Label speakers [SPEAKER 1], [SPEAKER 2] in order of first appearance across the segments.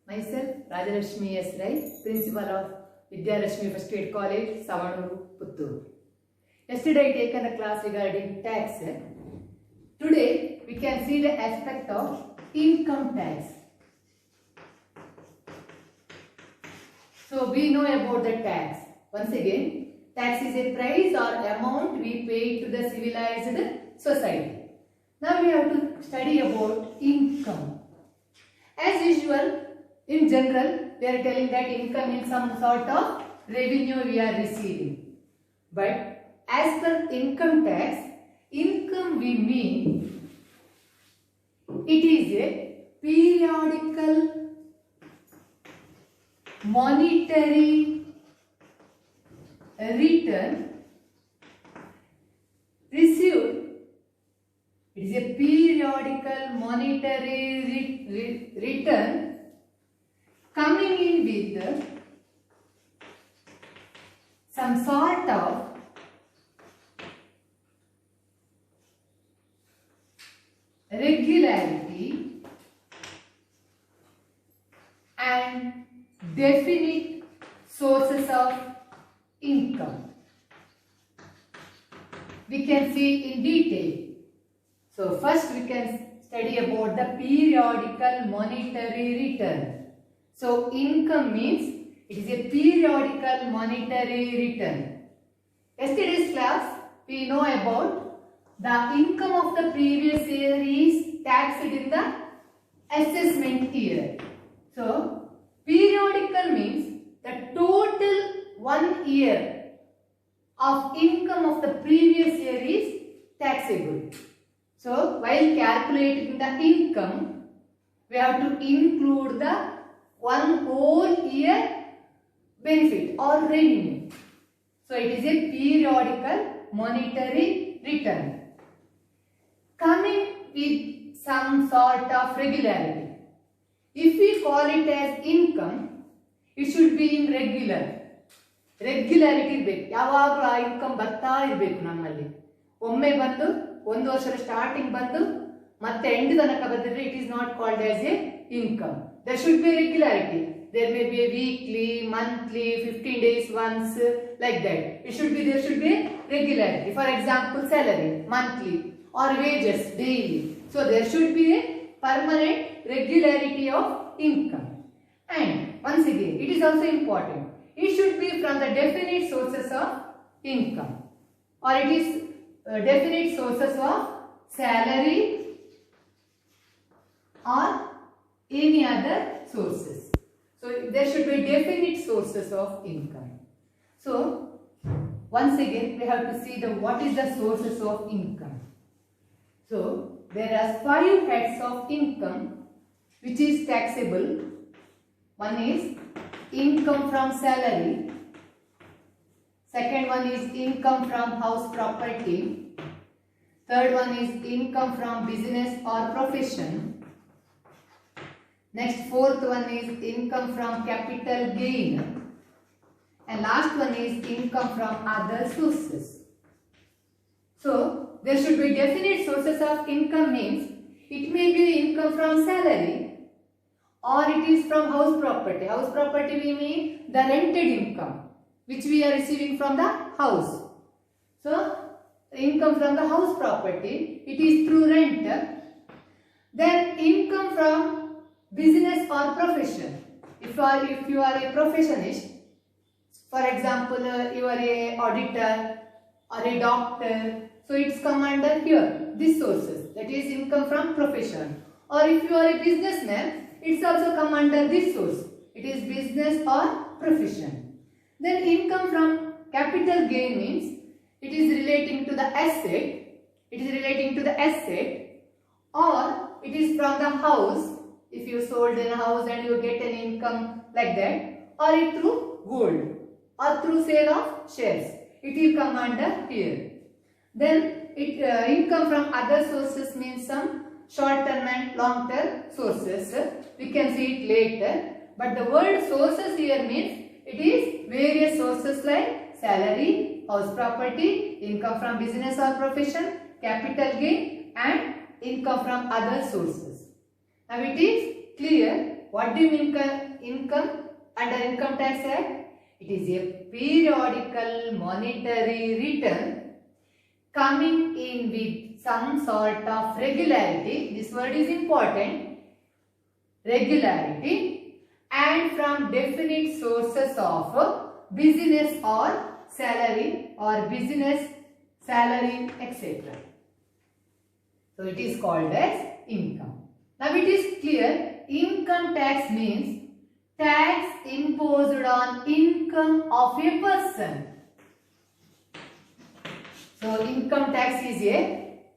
[SPEAKER 1] Myself, Rajalakshmi S. Rai, Principal of Vidyalakshmi First Grade College, Savanuru, Puttur. Yesterday I taken a class regarding tax. Today we can see the aspect of income tax. So we know about the tax. Once again, tax is a price or amount we pay to the civilized society. Now we have to study about income. As usual, in general, we are telling that income is some sort of revenue we are receiving. But as per income tax, income we mean it is a periodical monetary return received. It is a periodical monetary return coming in with some sort of regularity and definite sources of income. We can see in detail. So first we can study about the periodical monetary return. So income means it is a periodical monetary return. Yesterday's class we know about the income of the previous year is taxed in the assessment year. So periodical means the total 1 year of income of the previous year is taxable. So while calculating the income, we have to include the 1 whole year benefit or revenue. So it is a periodical monetary return coming with some sort of regularity. If we call it as income, it should be in regular. Regularity ಇರಬೇಕು. ಯಾವಾಗಲೂ ಆ income ಬರ್ತಾ ಇರಬೇಕು ನಮ್ಮಲ್ಲಿ. ಒಮ್ಮೆ ಬಂದು ಒಂದು ವರ್ಷದ ಸ್ಟಾರ್ಟಿಂಗ್ ಬಂದು ಮತ್ತೆ ಎಂಡ್ ತನಕ ಬಂದಿದ್ರೆ it is not called as a income. There should be regularity. There may be a weekly, monthly, 15 days once, like that. There should be regularity. For example, salary, monthly, or wages, daily. So there should be a permanent regularity of income. And once again, it is also important. It should be from the definite sources of income, or it is definite sources of salary or any other sources. So there should be definite sources of income. So once again we have to see what is the sources of income. So there are 5 heads of income which is taxable. One is income from salary. Second one is income from house property. Third one is income from business or profession. Next, fourth one is income from capital gain. And last one is income from other sources. So there should be definite sources of income means it may be income from salary or it is from house property. House property we mean the rented income which we are receiving from the house. So income from the house property, it is through rent. Then income from business or profession. If you are a professionist, for example, you are a auditor or a doctor, so it's come under here, these sources, that is income from profession. Or if you are a businessman, it's also come under this source, it is business or profession. Then income from capital gain means it is relating to the asset, or it is from the house. If you sold in a house and you get an income like that, or it through gold or through sale of shares, it will come under here. Then income from other sources means some short-term and long-term sources. We can see it later. But the word sources here means it is various sources like salary, house property, income from business or profession, capital gain, and income from other sources. Now it is clear what do you mean income under Income Tax Act? It is a periodical monetary return coming in with some sort of regularity. This word is important. Regularity, and from definite sources of business or salary or business salary, etc. So it is called as income. Now it is clear, income tax means tax imposed on income of a person. So income tax is a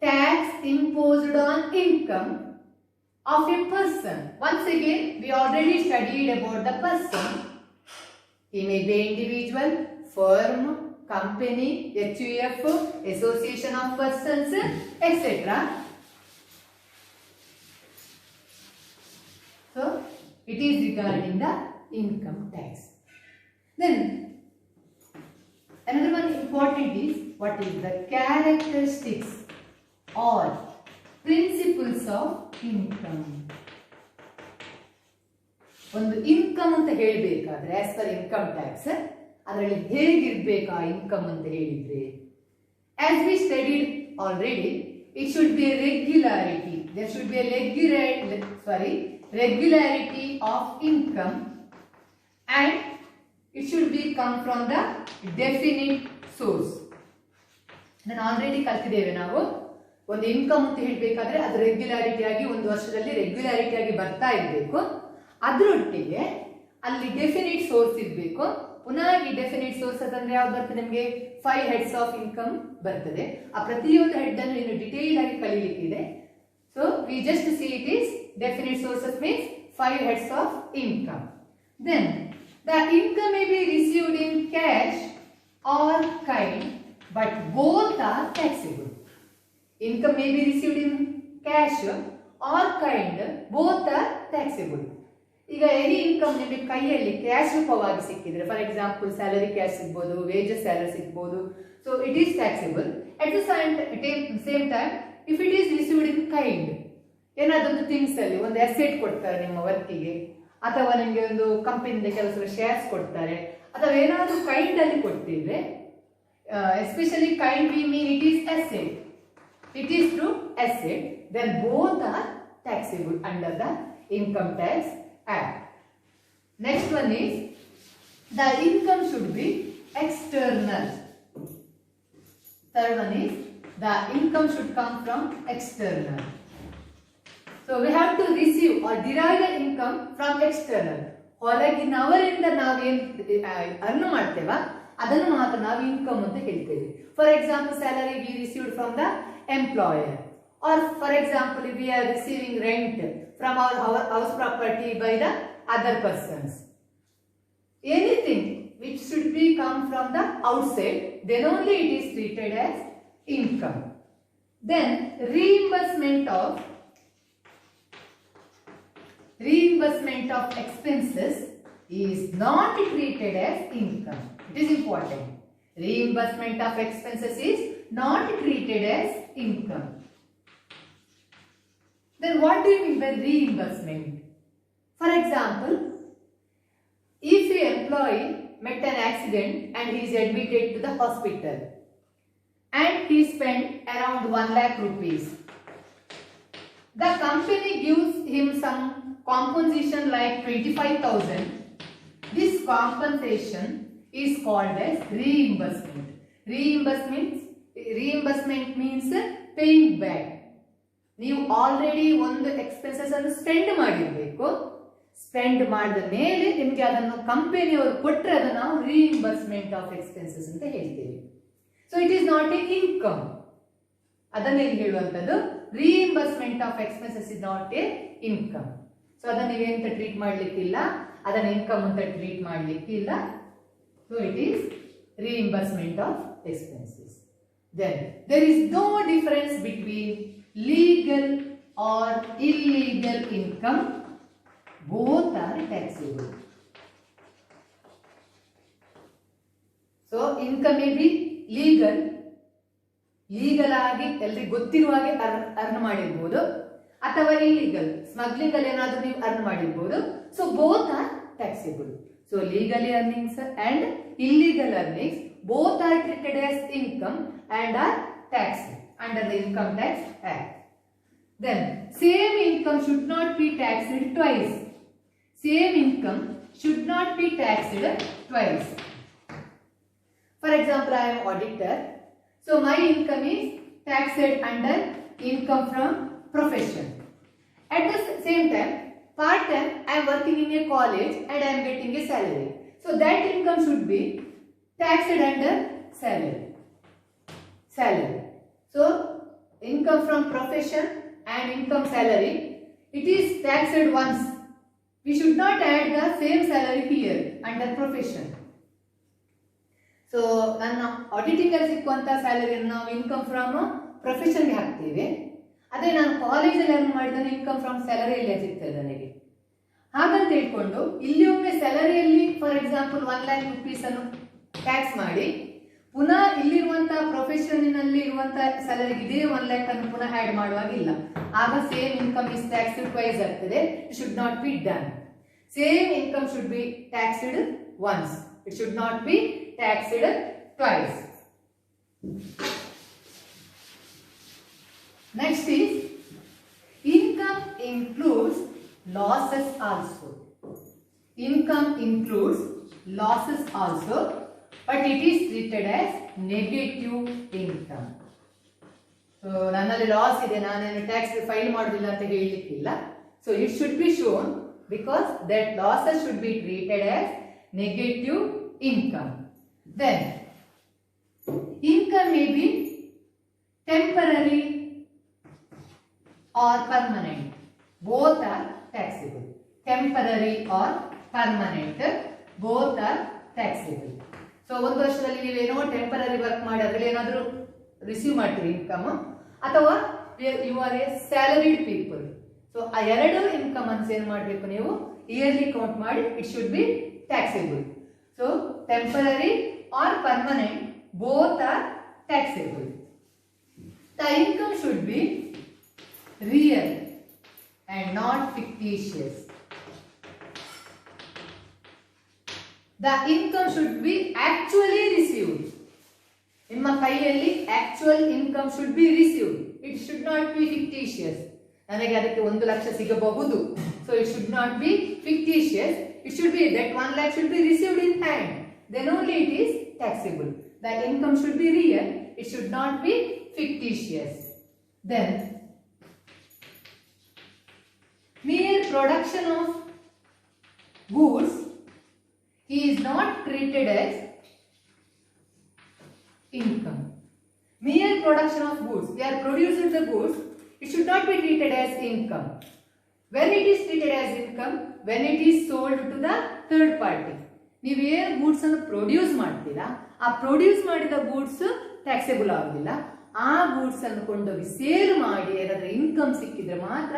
[SPEAKER 1] tax imposed on income of a person. Once again, we already studied about the person. He may be individual, firm, company, HUF, association of persons, etc. So it is regarding the income tax. Then another one important is what is the characteristics or principles of income. ಒಂದು income ಅಂತ ಹೇಳಬೇಕಾದ್ರೆ as per income tax ಅದರಲ್ಲಿ ಹೇಗಿರಬೇಕು ಆ income ಅಂತ ಹೇಳಿದ್ರೆ, as we studied already, it should be regularity. There should be regularity of income, and it should be come from the definite source. ನಾನು already ಕಲ್ತಿದ್ದೇವೆ, ನಾವು ಒಂದು ಇನ್ಕಮ್ ಅಂತ ಹೇಳಬೇಕಾದ್ರೆ ಅದು ರೆಗ್ಯುಲಾರಿಟಿ ಆಗಿ ಒಂದು ವರ್ಷದಲ್ಲಿ ರೆಗ್ಯುಲಾರಿಟಿ ಆಗಿ ಬರ್ತಾ ಇರಬೇಕು. ಅದರೊಟ್ಟಿಗೆ ಅಲ್ಲಿ ಡೆಫಿನಿಟ್ ಸೋರ್ಸ್ ಇರಬೇಕು. ಪುನಃ ಈ ಡೆಫಿನಿಟ್ ಸೋರ್ಸ್ ಅಂತಂದ್ರೆ ಯಾವ್ದು ಬರ್ತದೆ ನಿಮಗೆ? 5 ಹೆಡ್ಸ್ ಆಫ್ ಇನ್ಕಮ್ ಬರ್ತದೆ. ಆ ಪ್ರತಿಯೊಂದು ಹೆಡ್ ಅನ್ನು ಇನ್ನು ಡಿಟೇಲ್ ಆಗಿ ಕಲಿಲಿಕ್ಕಿದೆ. So we just see it is definite sources means 5 heads of income. Then the income may be received in cash or kind, but both are taxable. Income may be received in cash or kind, both are taxable. ಈಗ any income ನಿಮಗೆ ಕೈಯಲ್ಲಿ cash ರೂಪವಾಗಿ ಸಿಕ್ಕಿದ್ರೆ, for example salary cash ಸಿಗ್ಬೋದು, wages salary ಸಿಗ್ಬೋದು, so it is taxable. At the same time if it is received in kind, ಏನಾದೊಂದು things ಅಲ್ಲಿ ಒಂದು ಅಸೆಟ್ ಕೊಡ್ತಾರೆ ನಿಮ್ಮ ವರ್ಕಿಗೆ, ಅಥವಾ ನಿಮಗೆ ಒಂದು ಕಂಪನಿಯಿಂದ ಕೆಲಸ ಶೇರ್ಸ್ ಕೊಡ್ತಾರೆ, ಅಥವಾ ಏನಾದರೂ ಕೈಂಡ್ ಅಲ್ಲಿ ಕೊಡ್ತಿದ್ರೆ, especially kind we mean it is asset, it is true asset, then both are taxable under the income tax Act. Next one is the income should be external. Third one is the income should come from external. So we have to receive or derive the income from external. ಹೊರಗಿನವರಿಂದ ನಾವೇನು earn ಮಾಡ್ತೇವ ಅದನ್ನು ಮಾತ್ರ ನಾವು income ಅಂತ ಹೇಳ್ತೇವೆ. For example salary V received from the employer, or for example if we are receiving rent from our house property by the other persons. Anything which should be come from the outside, then only it is treated as income. Then reimbursement of expenses is not treated as income. It is important. Reimbursement of expenses is not treated as income. Then what do you mean by reimbursement? For example, if an employee met an accident and he is admitted to the hospital and he spent around 1 lakh rupees, the company gives him some compensation like 25,000. This compensation is called as reimbursement. Reimbursement means paying back. ನೀವು already ಒಂದು expenses ಅನ್ನು spend ಮಾಡಿರಬೇಕು. Spend ಮಾಡಿದ ಮೇಲೆ ನಿಮಗೆ ಅದನ್ನು ಕಂಪನಿಯವರು ಕೊಟ್ಟರೆ ಅದನ್ನು ನಾವು ರೀಇಂಬರ್ಸ್ಮೆಂಟ್ ಆಫ್ ಎಕ್ಸ್ಪೆನ್ಸಸ್ ಅಂತ ಹೇಳ್ತೇವೆ. So it is not a income. ಅದನ್ನೇನು ಹೇಳುವಂಥದ್ದು, reimbursement of expenses is not a income. So ಅದನ್ನು ನೀವೇಂತ ಟ್ರೀಟ್ ಮಾಡಲಿಕ್ಕಿಲ್ಲ, ಅದನ್ನು ಇನ್ಕಮ್ ಅಂತ ಟ್ರೀಟ್ ಮಾಡಲಿಕ್ಕಿಲ್ಲ. So it is reimbursement of expenses. Then there is no difference between legal or illegal income, both are taxable. So income may be legal ಆಗಿ ಎಲ್ಲರಿಗೂ ಗೊತ್ತಿರುವ ಹಾಗೆ ಅರ್ನ್ ಮಾಡಿರಬಹುದು, ಅಥವಾ ಇಲ್ಲಿಗಲ್ ಸ್ಮಗ್ಲಿಂಗ್ ಅಲ್ಲಿ ಏನಾದರೂ ನೀವು ಅರ್ನ್ ಮಾಡಿರ್ಬೋದು. So both are taxable. So legally earnings and illegal earnings both are treated as income and are taxed under the Income Tax Act. Then same income should not be taxed twice. Same income should not be taxed twice. For example, I am auditor. So my income is taxed under income from profession. At the same time, part time I am working in a college and I am getting a salary. So that income should be taxed under salary. So income from profession and income salary, it is taxed once. We should not add the same salary here under profession. So ನನ್ನ auditing ಅಲ್ಲಿ ಸಿಕ್ಕುವಂತ ಸ್ಯಾಲರಿಯನ್ನು ನಾವು income from ಪ್ರೊಫೆಷನ್ಗೆ ಹಾಕ್ತೀವಿ. ಅದೇ ನಾನು ಕಾಲೇಜಲ್ಲಿ earn ಮಾಡಿದ income from ಸ್ಯಾಲರಿಯಲ್ಲಿ ಸಿಗ್ತದೆ ನನಗೆ. ಹಾಗಂತ ಹೇಳ್ಕೊಂಡು ಇಲ್ಲಿ ಒಮ್ಮೆ ಸ್ಯಾಲರಿಯಲ್ಲಿ ಫಾರ್ ಎಕ್ಸಾಂಪಲ್ 1 lakh rupees ಅನ್ನು ಟ್ಯಾಕ್ಸ್ ಮಾಡಿ ಪುನಃ ಇಲ್ಲಿರುವಂತಹ ಪ್ರೊಫೆಷನ್ನಲ್ಲಿ ಇರುವಂತಹ ಸ್ಯಾಲರಿಗೆ ಇದೇ 1 lakh ಅನ್ನು ಪುನಃ ಆಡ್ ಮಾಡುವಾಗಿಲ್ಲ. ಆಗ same income is taxed twice ಆಗ್ತದೆ. It should not be done. Same income should be taxed once. It should not be taxed twice. Next is income includes losses also. Income includes losses also, but it is treated as negative income. So ನನ್ನಲ್ಲಿ loss ಇದೆ, ನಾನೇನು tax file ಮಾಡೋದಿಲ್ಲ ಅಂತ ಹೇಳಲಿಕ್ಕಿಲ್ಲ. So it should be shown because that losses should be treated as negative income. Then income may be temporary or permanent. Both are taxable. Temporary or permanent, both are taxable. So ಒಂದು ವರ್ಷದಲ್ಲಿ ನೀವೇನೋ temporary work ಮಾಡಿ ಅದರಲ್ಲಿ ಏನಾದರೂ receive ಮಾಡ್ತೀರಿ income, ಅಥವಾ you are a salaried people. So ಆ ಎರಡು ಇನ್ಕಮ್ ಅನ್ನು ಏನು ಮಾಡಬೇಕು ನೀವು ಇಯರ್ಲಿ ಕೌಂಟ್ ಮಾಡಿ. It should be taxable. So temporary or permanent, both are taxable. The income should be real and not fictitious. The income should be actually received. ನಿಮ್ಮ ಕೈಯಲ್ಲಿ actual income should be received. It should not be fictitious. ನನಗೆ ಅದಕ್ಕೆ 1 ಲಕ್ಷ ಸಿಗಬಹುದು. So it should not be fictitious. It should be that 1 lakh should be received in hand. Then only it is taxable. The income should be real. It should not be fictitious. Then mere production of goods is not treated as income. Mere production of goods, we are producing the goods, it should not be treated as income. When it is treated as income, when it is sold to the third party. ನೀವು ಏನು goods ಅನ್ನು produce ಮಾಡ್ತೀರಾ, ಆ produce ಮಾಡಿದ goods taxable ಆಗುದಿಲ್ಲ. ಆ goods ಅನ್ನು ಕೊಂಡೋಗಿ ಸೇಲ್ ಮಾಡಿ ಏನಾದ್ರೂ ಇನ್ಕಮ್ ಸಿಕ್ಕಿದ್ರೆ ಮಾತ್ರ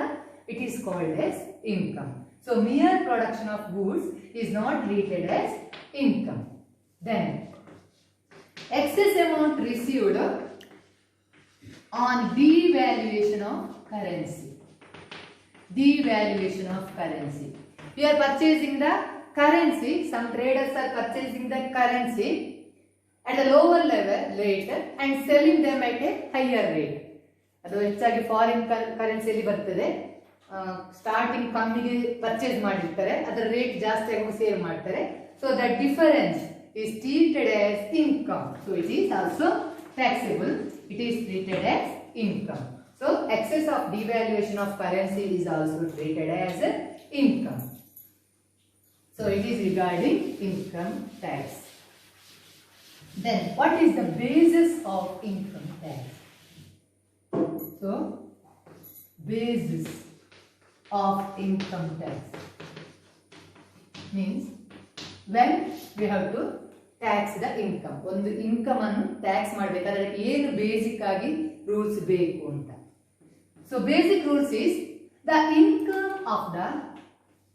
[SPEAKER 1] it is called as income. So mere production of goods is not treated as income. Then excess amount received on devaluation of currency. Devaluation of currency. We are purchasing the currency. Some traders are purchasing the currency at a lower level rate and selling them at a higher rate. ಅದು ಹೆಚ್ಚಾಗಿ foreign ಕರೆನ್ಸಿಯಲ್ಲಿ ಬರ್ತದೆ. Starting ಕಮ್ಮಿಗೆ purchase ಮಾಡಿರ್ತಾರೆ, ಅದರ rate ಜಾಸ್ತಿ ಆಗಿ sale ಮಾಡ್ತಾರೆ. So that difference is treated as income. So it is also taxable. It is treated as income. So excess of devaluation of currency is also treated as income. So it is regarding income tax. Then what is the basis of income tax? So basis of income tax means when we have to tax the income. ಒಂದು income ಅನ್ನು tax ಮಾಡಬೇಕಾದ್ರೆ ಏನು basic ಆಗಿ rules ಬೇಕು ಅಂತ. So basic rules is the income of the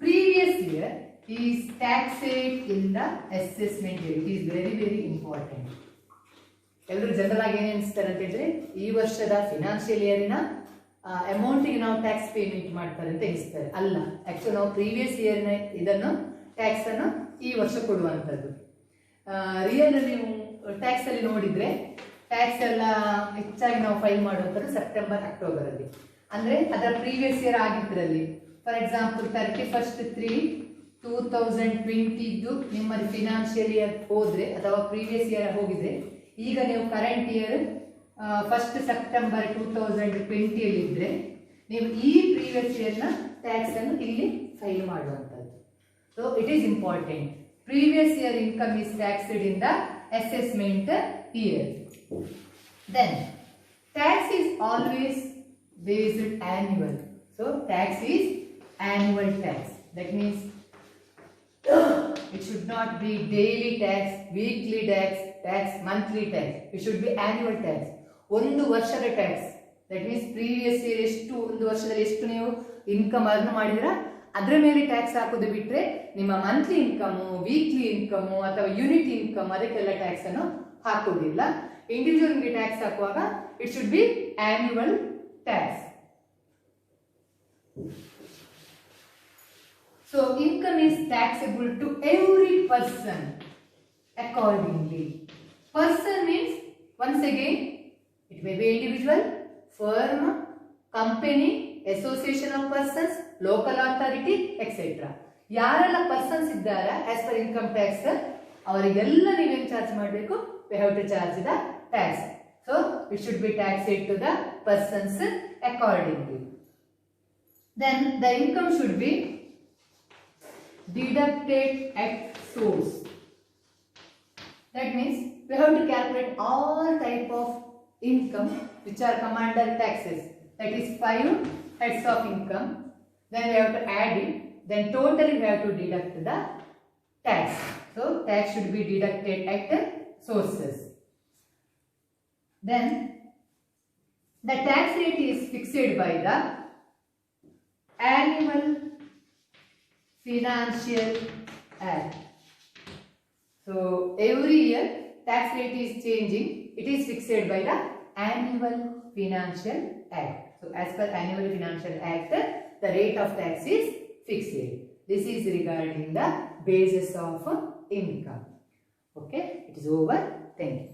[SPEAKER 1] previous year is taxed in the assessment year. It is very important. ಎಲ್ಲರೂ general ಆಗಿ ಏನು ಅನಿಸ್ತಾರೆ ಅಂತ ಹೇಳಿದ್ರೆ ಈ ವರ್ಷದ ಫಿನಾನ್ಷಿಯಲ್ ಇಯರಿನ ಅಮೌಂಟಿಗೆ ನಾವು ಟ್ಯಾಕ್ಸ್ ಪೇಮೆಂಟ್ ಮಾಡ್ತಾರೆ ಅಂತ ಎಣಿಸ್ತಾರೆ. ಅಲ್ಲ, ಆಕ್ಚುಲಿ ನಾವು ಪ್ರೀವಿಯಸ್ ಇಯರ್ನ ಇದನ್ನು ಟ್ಯಾಕ್ಸ್ ಅನ್ನು ಈ ವರ್ಷ ಕೊಡುವಂಥದ್ದು. ರಿಯಲ್ ನೀವು ಟ್ಯಾಕ್ಸ್ ಅಲ್ಲಿ ನೋಡಿದ್ರೆ ಟ್ಯಾಕ್ಸ್ ಎಲ್ಲ ಹೆಚ್ಚಾಗಿ ನಾವು ಫೈಲ್ ಮಾಡುವಂಥದ್ದು ಸೆಪ್ಟೆಂಬರ್ ಅಕ್ಟೋಬರ್ ಅಲ್ಲಿ. ಅಂದ್ರೆ ಅದರ ಪ್ರೀವಿಯಸ್ ಇಯರ್ ಆಗಿದ್ರಲ್ಲಿ ಫಾರ್ ಎಕ್ಸಾಂಪಲ್ 31/3/2020 ನಿಮ್ಮದು ಫಿನಾನ್ಷಿಯಲ್ ಇಯರ್ ಹೋದ್ರೆ ಅಥವಾ ಪ್ರೀವಿಯಸ್ ಇಯರ್ ಹೋಗಿದ್ರೆ, ಈಗ ನೀವು ಕರೆಂಟ್ ಇಯರ್ 1 ಸೆಪ್ಟೆಂಬರ್ 2020 ಅಲ್ಲಿ ಇದ್ರೆ ನೀವು ಈ ಪ್ರೀವಿಯಸ್ ಇಯರ್ನ ಟ್ಯಾಕ್ಸ್ ಅನ್ನು ಇಲ್ಲಿ ಫೈಲ್ ಮಾಡುವಂಥದ್ದು. So it is important. Previous year income is taxed in the assessment year. Then tax is always based annual. So tax is annual tax. That means it should not be daily tax, weekly tax, monthly tax. It should be annual tax. ಒಂದು ವರ್ಷದ tax. That means previous year ಎಷ್ಟು, ಒಂದು ವರ್ಷದಲ್ಲಿ ಎಷ್ಟು ನೀವು income earn ಮಾಡಿದ್ರ ಅದರ ಮೇಲೆ ಟ್ಯಾಕ್ಸ್ ಹಾಕೋದು ಬಿಟ್ರೆ ನಿಮ್ಮ ಮಂತ್ಲಿ ಇನ್ಕಮು, ವೀಕ್ಲಿ ಇನ್ಕಮು ಅಥವಾ ಯೂನಿಟ್ ಇನ್ಕಮ್ ಅದಕ್ಕೆಲ್ಲ ಟ್ಯಾಕ್ಸ್ ಅನ್ನು ಹಾಕೋದಿಲ್ಲ. ಇಂಡಿವಿಜುವಲ್ಗೆ ಟ್ಯಾಕ್ಸ್ ಹಾಕುವಾಗ it should B annual tax. So income is taxable to every person accordingly. Person means, once again, it may be individual, firm, company, association of persons, local authority, etc. ಯಾರೆಲ್ಲ persons ಇದ್ದಾರೆ as per income tax ಅವರಿಗೆಲ್ಲ ನೀವೇನು charge ಮಾಡಬೇಕು? we have to charge the tax. So it should be taxed to the persons accordingly. Then the income should be deducted at source. That means we have to calculate all type of income which are come under taxes. That is 5 heads of income. Then we have to add it. Then totally we have to deduct the tax. So tax should be deducted at sources. Then the tax rate is fixed by the annual Financial Act. So every year tax rate is changing. It is fixed by the Annual Financial Act. So as per Annual Financial Act, the rate of tax is fixed. This is regarding the basis of income. Okay, it is over. Thank you.